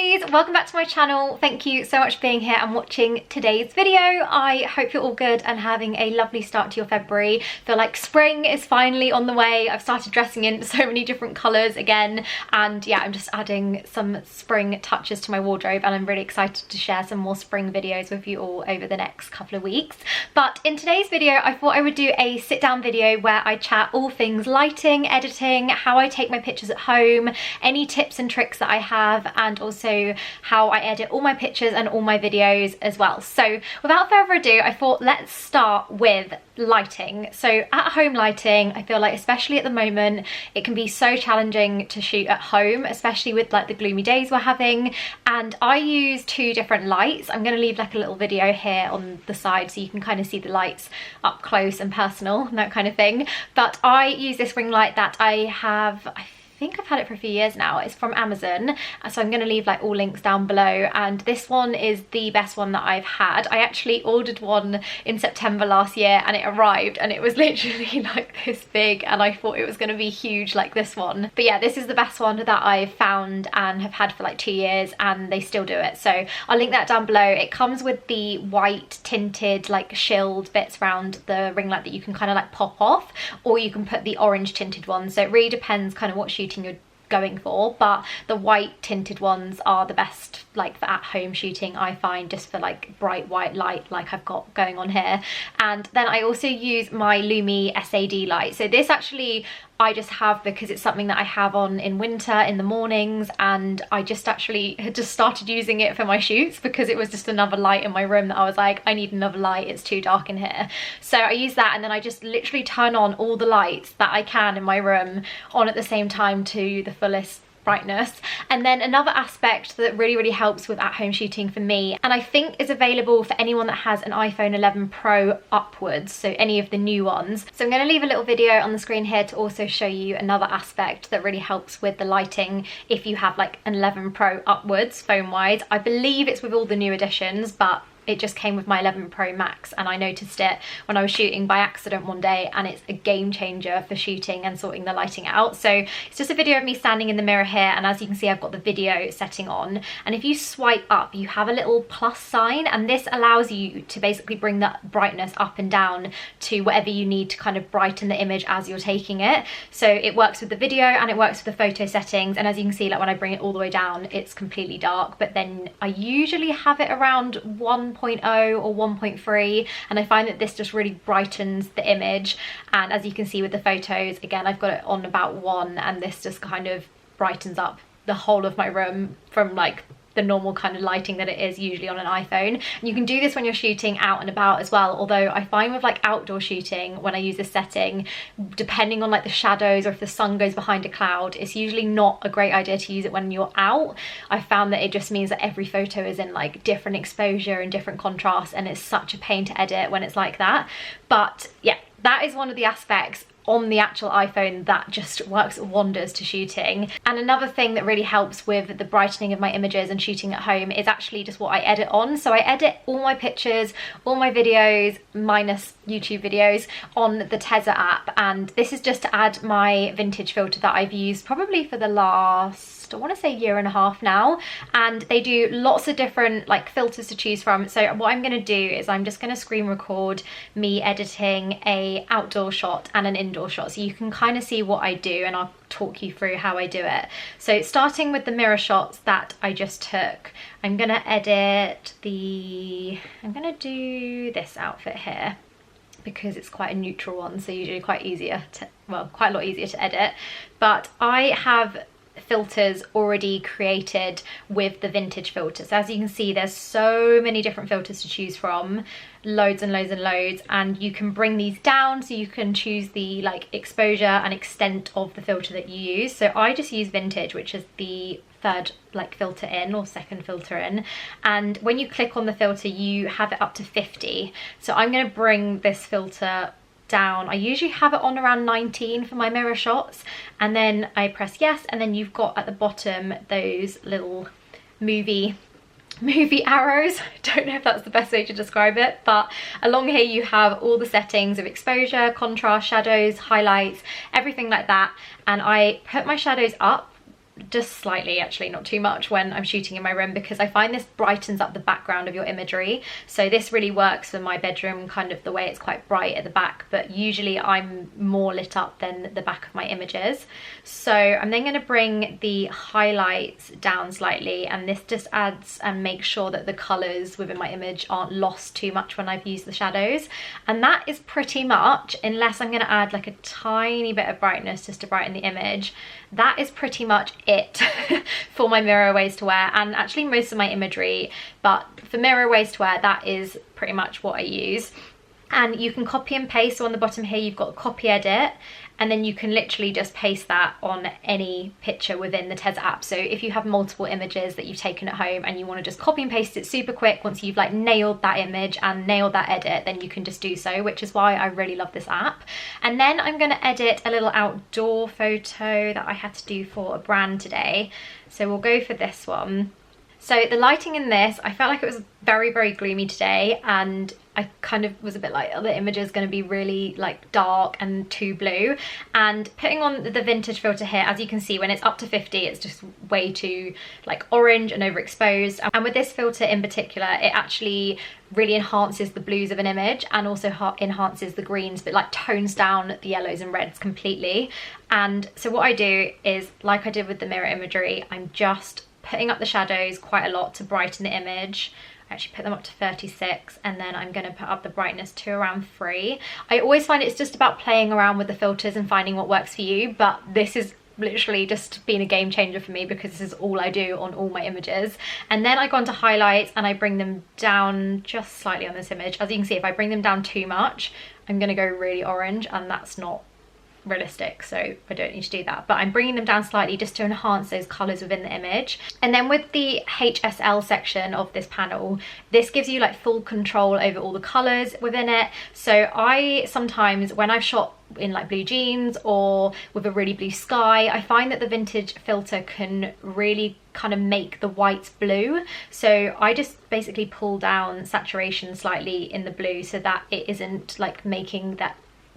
lovelies, welcome back to my channel. Thank you so much for being here and watching today's video. I hope you're all good and having a lovely start to your February. I feel like spring is finally on the way. I've started dressing in so many different colours again, and yeah, I'm just adding some spring touches to my wardrobe, and I'm really excited to share some more spring videos with you all over the next couple of weeks. But in today's video, I thought I would do a sit down video where I chat all things lighting, editing, how I take my pictures at home, any tips and tricks that I have, and also how I edit all my pictures and all my videos as well. So without further ado, I thought let's start with lighting. So at home lighting, I feel like especially at the moment it can be so challenging to shoot at home, especially with like the gloomy days we're having, and I use two different lights. I'm going to leave like a little video here on the side so you can kind of see the lights up close and personal and that kind of thing. But I use this ring light that I think I've had it for a few years now. It's from Amazon, so I'm going to leave like all links down below, and this one is the best one that I've had. I actually ordered one in September last year and it arrived and it was literally like this big, and I thought it was going to be huge like this one. But yeah, this is the best one that I've found and have had for like 2 years, and they still do it, so I'll link that down below. It comes with the white tinted like shielded bits around the ring light that you can kind of like pop off, or you can put the orange tinted one, so it really depends kind of what shooting you're going for, but the white tinted ones are the best like for at home shooting, I find, just for like bright white light like I've got going on here. And then I also use my Lumi SAD light. So this actually I just have because it's something that I have on in winter in the mornings, and I just actually had just started using it for my shoots because it was just another light in my room that I was like, I need another light, it's too dark in here. So I use that, and then I just literally turn on all the lights that I can in my room on at the same time to the fullest brightness. And then another aspect that really helps with at-home shooting for me, and I think is available for anyone that has an iPhone 11 Pro upwards, so any of the new ones. So I'm going to leave a little video on the screen here to also show you another aspect that really helps with the lighting if you have like an 11 Pro upwards phone wise. I believe it's with all the new editions, but it just came with my 11 Pro Max, and I noticed it when I was shooting by accident one day, and it's a game changer for shooting and sorting the lighting out. So it's just a video of me standing in the mirror here, and as you can see I've got the video setting on, and if you swipe up you have a little plus sign, and this allows you to basically bring that brightness up and down to whatever you need to kind of brighten the image as you're taking it. So it works with the video and it works with the photo settings, and as you can see, like when I bring it all the way down it's completely dark, but then I usually have it around 1.0 or 1.3, and I find that this just really brightens the image. And as you can see with the photos, again I've got it on about 1, and this just kind of brightens up the whole of my room from like the normal kind of lighting that it is usually on an iPhone. And you can do this when you're shooting out and about as well, although I find with like outdoor shooting, when I use this setting, depending on like the shadows or if the sun goes behind a cloud, it's usually not a great idea to use it when you're out. I found that it just means that every photo is in like different exposure and different contrast, and it's such a pain to edit when it's like that. But yeah, that is one of the aspects on the actual iPhone that just works wonders to shooting. And another thing that really helps with the brightening of my images and shooting at home is actually just what I edit on. So I edit all my pictures, all my videos, minus YouTube videos, on the Tezza app, and this is just to add my vintage filter that I've used probably for the last, I want to say, 1.5 years now, and they do lots of different like filters to choose from. So what I'm going to do is I'm just going to screen record me editing a outdoor shot and an indoor shot, so you can kind of see what I do, and I'll talk you through how I do it. So starting with the mirror shots that I just took, I'm going to edit I'm going to do this outfit here because it's quite a neutral one, so usually quite a lot easier to edit. But I have filters already created with the vintage filters. So as you can see, there's so many different filters to choose from, loads and loads and loads, and you can bring these down so you can choose the like exposure and extent of the filter that you use. So I just use vintage, which is the third like filter in or second filter in, and when you click on the filter you have it up to 50. So I'm going to bring this filter down. I usually have it on around 19 for my mirror shots, and then I press yes, and then you've got at the bottom those little movie arrows. Don't know if that's the best way to describe it, but along here you have all the settings of exposure, contrast, shadows, highlights, everything like that. And I put my shadows up just slightly, actually, not too much, when I'm shooting in my room, because I find this brightens up the background of your imagery. So this really works for my bedroom, kind of the way it's quite bright at the back, but usually I'm more lit up than the back of my images. So I'm then going to bring the highlights down slightly, and this just adds and makes sure that the colours within my image aren't lost too much when I've used the shadows. And that is pretty much, unless I'm going to add like a tiny bit of brightness just to brighten the image, that is pretty much it for my mirror ways to wear, and actually most of my imagery. But for mirror ways to wear, that is pretty much what I use. And you can copy and paste. So on the bottom here you've got copy edit, and then you can literally just paste that on any picture within the Tez app. So if you have multiple images that you've taken at home and you want to just copy and paste it super quick, once you've like nailed that image and nailed that edit, then you can just do so, which is why I really love this app. And then I'm going to edit a little outdoor photo that I had to do for a brand today. So we'll go for this one. So the lighting in this, I felt like it was very, very gloomy today, and I kind of was a bit like, oh, the image is going to be really like dark and too blue. And putting on the vintage filter here, as you can see, when it's up to 50, it's just way too like orange and overexposed. And with this filter in particular, it actually really enhances the blues of an image and also enhances the greens, but like tones down the yellows and reds completely. And so what I do is, like I did with the mirror imagery, I'm just putting up the shadows quite a lot to brighten the image. I actually put them up to 36, and then I'm going to put up the brightness to around 3. I always find it's just about playing around with the filters and finding what works for you, but this is literally just been a game changer for me because this is all I do on all my images. And then I go on to highlights and I bring them down just slightly on this image. As you can see, if I bring them down too much, I'm going to go really orange, and that's not realistic, so I don't need to do that. But I'm bringing them down slightly just to enhance those colours within the image. And then with the HSL section of this panel, this gives you like full control over all the colours within it. So I sometimes, when I've shot in like blue jeans or with a really blue sky, I find that the vintage filter can really kind of make the whites blue. So I just basically pull down saturation slightly in the blue so that it isn't like making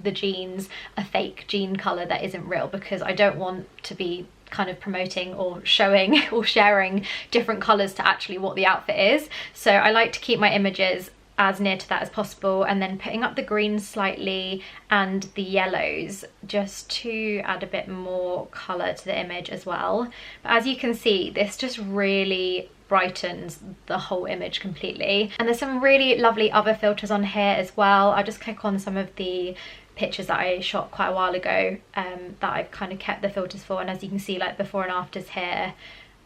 the jeans a fake jean colour that isn't real, because I don't want to be kind of promoting or showing or sharing different colours to actually what the outfit is. So I like to keep my images as near to that as possible, and then putting up the greens slightly and the yellows just to add a bit more colour to the image as well. But as you can see, this just really brightens the whole image completely. And there's some really lovely other filters on here as well. I'll just click on some of the pictures that I shot quite a while ago that I've kind of kept the filters for, and as you can see, like before and afters here,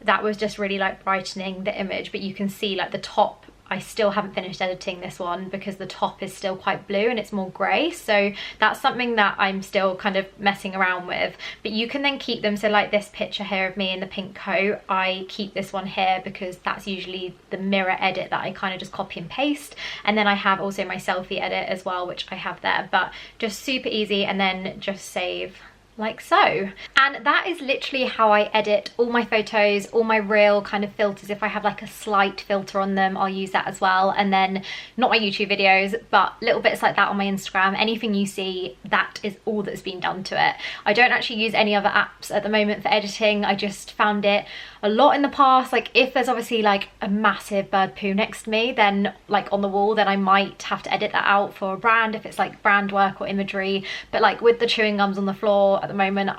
that was just really like brightening the image. But you can see like the top, I still haven't finished editing this one because the top is still quite blue and it's more grey, so that's something that I'm still kind of messing around with. But you can then keep them, so like this picture here of me in the pink coat, I keep this one here because that's usually the mirror edit that I kind of just copy and paste. And then I have also my selfie edit as well, which I have there, but just super easy, and then just save like so. And that is literally how I edit all my photos, all my real kind of filters. If I have like a slight filter on them, I'll use that as well. And then not my YouTube videos, but little bits like that on my Instagram. Anything you see, that is all that's been done to it. I don't actually use any other apps at the moment for editing. I just found it a lot in the past. Like if there's obviously like a massive bird poo next to me, then like on the wall, then I might have to edit that out for a brand if it's like brand work or imagery. But like with the chewing gums on the floor at the moment,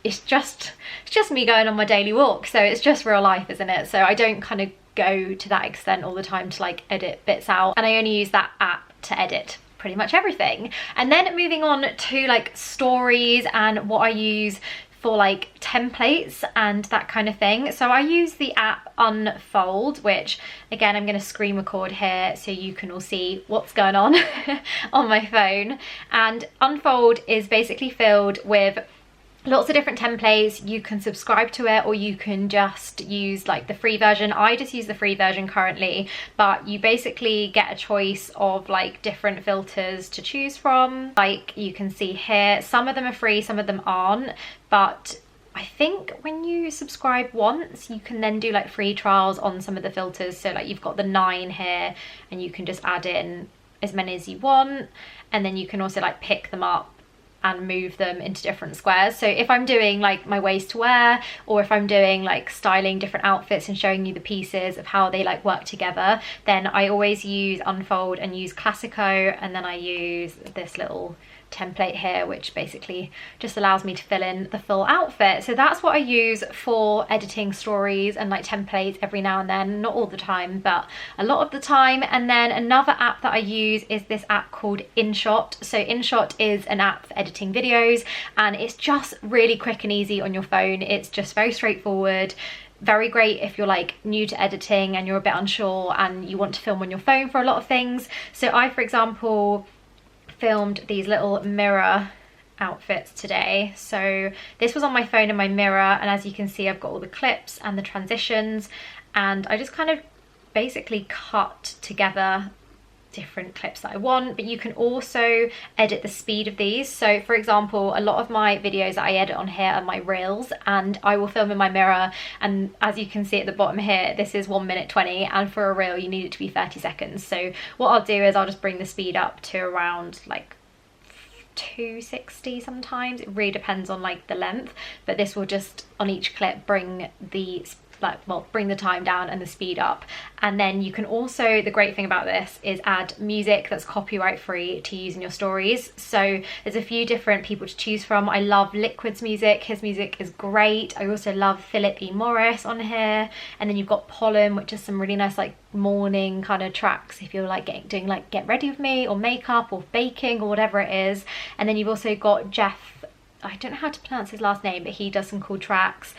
it's just me going on my daily walk, so it's just real life, isn't it? So I don't kind of go to that extent all the time to like edit bits out, and I only use that app to edit pretty much everything. And then moving on to like stories and what I use for like templates and that kind of thing. So I use the app Unfold, which again I'm going to screen record here so you can all see what's going on on my phone. And Unfold is basically filled with lots of different templates. You can subscribe to it or you can just use like the free version. I just use the free version currently, but you basically get a choice of like different filters to choose from. Like you can see here, some of them are free, some of them aren't, but I think when you subscribe once, you can then do like free trials on some of the filters. So like you've got the 9 here and you can just add in as many as you want, and then you can also like pick them up and move them into different squares. So if I'm doing like my ways to wear, or if I'm doing like styling different outfits and showing you the pieces of how they like work together, then I always use unfold and use Classico, and then I use this little template here which basically just allows me to fill in the full outfit. So that's what I use for editing stories and like templates every now and then, not all the time but a lot of the time. And then another app that I use is this app called InShot. So InShot is an app for editing videos, and it's just really quick and easy on your phone. It's just very straightforward, very great if you're like new to editing and you're a bit unsure and you want to film on your phone for a lot of things. So I, for example, filmed these little mirror outfits today. So this was on my phone and my mirror, and as you can see I've got all the clips and the transitions, and I just kind of basically cut together different clips that I want. But you can also edit the speed of these. So for example, a lot of my videos that I edit on here are my reels, and I will film in my mirror, and as you can see at the bottom here, this is 1 minute 20, and for a reel you need it to be 30 seconds. So what I'll do is I'll just bring the speed up to around like 260 sometimes. It really depends on like the length, but this will just on each clip bring the bring the time down and the speed up. And then you can also, the great thing about this is add music that's copyright free to use in your stories. So there's a few different people to choose from. I love Liquid's music, his music is great. I also love Philip E. Morris on here, and then you've got Pollen, which is some really nice like morning kind of tracks if you're like doing like get ready with me or makeup or baking or whatever it is. And then you've also got Jeff, I don't know how to pronounce his last name, but he does some cool tracks.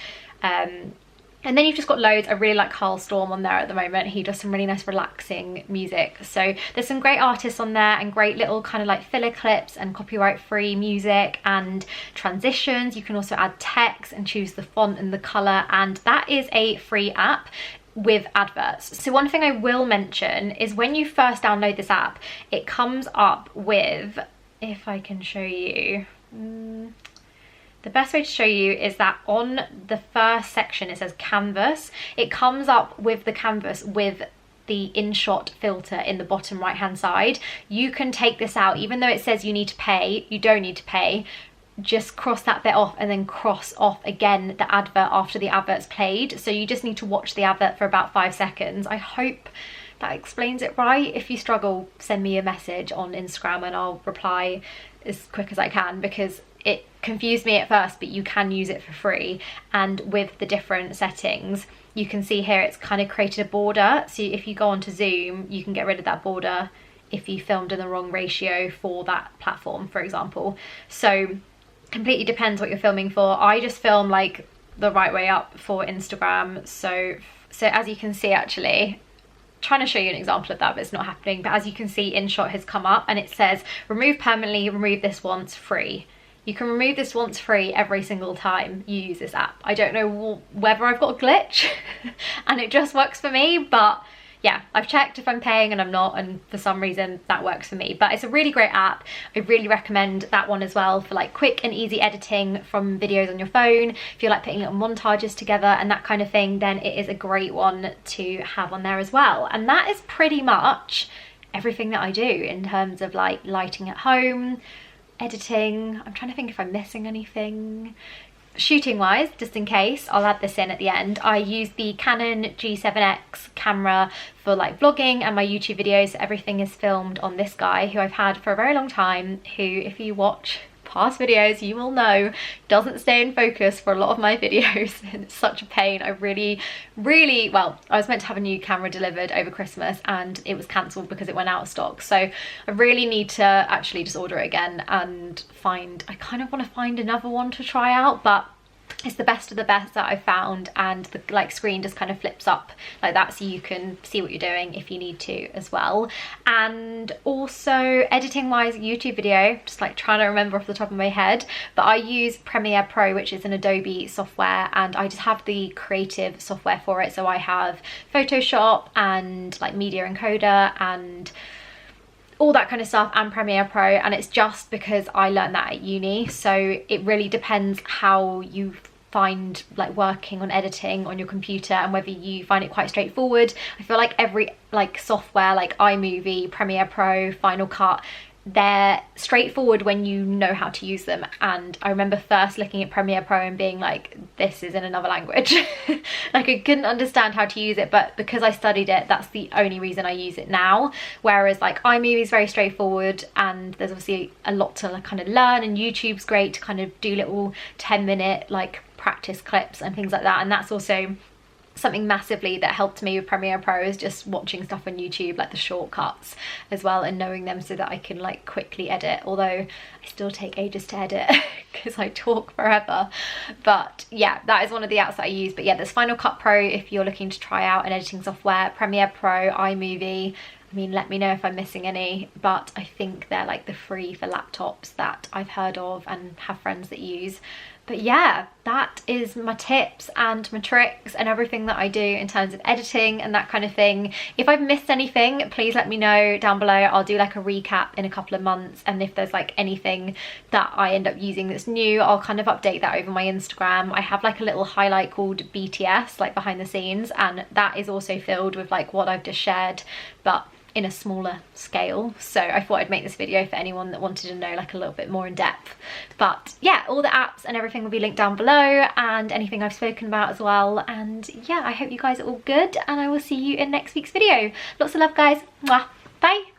And then you've just got loads. I really like Carl Storm on there at the moment. He does some really nice relaxing music. So there's some great artists on there, and great little kind of like filler clips and copyright free music and transitions. You can also add text and choose the font and the color, and that is a free app with adverts. So one thing I will mention is when you first download this app, it comes up with, if I can show you, the best way to show you is that on the first section it says canvas. It comes up with the canvas with the InShot filter in the bottom right hand side. You can take this out, even though it says you need to pay, you don't need to pay. Just cross that bit off and then cross off again the advert after the advert's played. So you just need to watch the advert for about 5 seconds. I hope that explains it right. If you struggle, send me a message on Instagram and I'll reply as quick as I can, because it confused me at first, but you can use it for free. And with the different settings, you can see here it's kind of created a border. So if you go onto Zoom, you can get rid of that border if you filmed in the wrong ratio for that platform, for example. So completely depends what you're filming for. I just film like the right way up for Instagram. So as you can see, actually, trying to show you an example of that, but it's not happening. But as you can see, InShot has come up and it says remove permanently, remove this once, free. You can remove this once free every single time you use this app. I don't know whether I've got a glitch and it just works for me, but yeah, I've checked if I'm paying and I'm not, and for some reason that works for me. But it's a really great app. I really recommend that one as well for like quick and easy editing from videos on your phone. If you like putting little montages together and that kind of thing, then it is a great one to have on there as well. And that is pretty much everything that I do in terms of like lighting at home, editing. I'm trying to think if I'm missing anything. Shooting wise, just in case, I'll add this in at the end. I use the Canon G7X camera for like vlogging and my YouTube videos. Everything is filmed on this guy who I've had for a very long time, who if you watch past videos you will know doesn't stay in focus for a lot of my videos. It's such a pain. I really, well, I was meant to have a new camera delivered over Christmas and it was cancelled because it went out of stock. So I really need to actually just order it again and find, I kind of want to find another one to try out, but it's the best of the best that I've found, and the like screen just kind of flips up like that so you can see what you're doing if you need to as well. And also editing wise, YouTube video, just like trying to remember off the top of my head, but I use Premiere Pro, which is an Adobe software, and I just have the creative software for it. So I have Photoshop and like Media Encoder and all that kind of stuff, and Premiere Pro, and it's just because I learned that at uni. So it really depends how you find like working on editing on your computer and whether you find it quite straightforward. I feel like every like software like iMovie, Premiere Pro, Final Cut, they're straightforward when you know how to use them. And I remember first looking at Premiere Pro and being like, this is in another language. Like, I couldn't understand how to use it, but because I studied it, that's the only reason I use it now. Whereas like iMovie is very straightforward, and there's obviously a lot to like kind of learn, and YouTube's great to kind of do little 10-minute like practice clips and things like that. And that's also something massively that helped me with Premiere Pro, is just watching stuff on YouTube, like the shortcuts as well, and knowing them so that I can like quickly edit, although I still take ages to edit because I talk forever. But yeah, that is one of the apps that I use. But yeah, there's Final Cut Pro if you're looking to try out an editing software, Premiere Pro, iMovie. I mean, let me know if I'm missing any, but I think they're like the free for laptops that I've heard of and have friends that use. But yeah, that is my tips and my tricks and everything that I do in terms of editing and that kind of thing. If I've missed anything, please let me know down below. I'll do like a recap in a couple of months, and if there's like anything that I end up using that's new, I'll kind of update that over my Instagram. I have like a little highlight called BTS, like behind the scenes, and that is also filled with like what I've just shared, but in a smaller scale. So I thought I'd make this video for anyone that wanted to know like a little bit more in depth. But yeah, all the apps and everything will be linked down below, and anything I've spoken about as well. And yeah, I hope you guys are all good, and I will see you in next week's video. Lots of love, guys. Mwah. Bye.